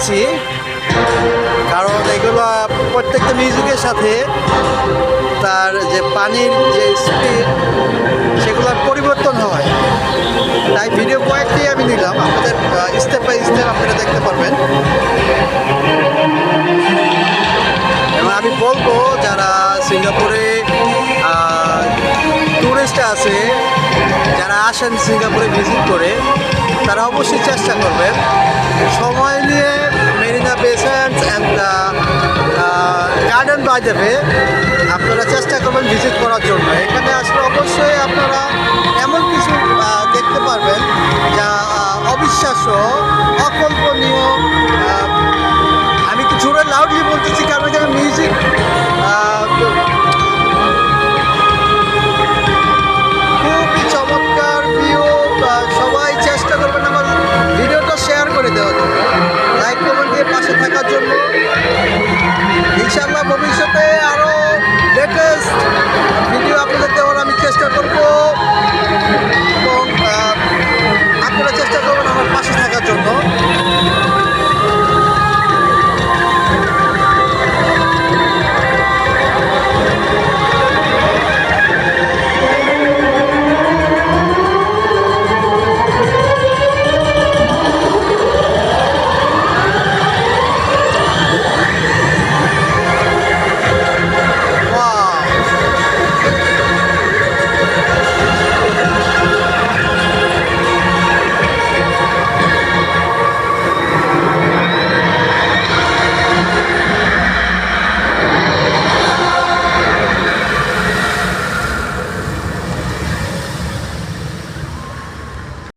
নিয়েছি, কারণ এগুলো প্রত্যেকটা মিউজিকের সাথে তার যে পানির যে স্পিড সেগুলোর পরিবর্তন হয়। তাই ভিডিও কয়েকটি আমি নিলাম, আপনাদের স্টেপ বাই স্টেপ আপনারা দেখতে পারবেন। এবং আমি বলবো যারা সিঙ্গাপুরে টুরিস্ট আছে, যারা আসেন সিঙ্গাপুরে ভিজিট করে, তারা অবশ্যই চেষ্টা করবেন সময় নিয়ে Marina Bay Sands and Garden by the Bay আপনারা চেষ্টা করবেন ভিজিট করার জন্য। এখানে আসলে অবশ্যই আপনারা এমন কিছু দেখতে পারবেন যা অবিশ্বাস্য, অকল্পনীয়। আমি একটু জোরে লাউডলি বলতেছি কারণ এখানে মিউজিক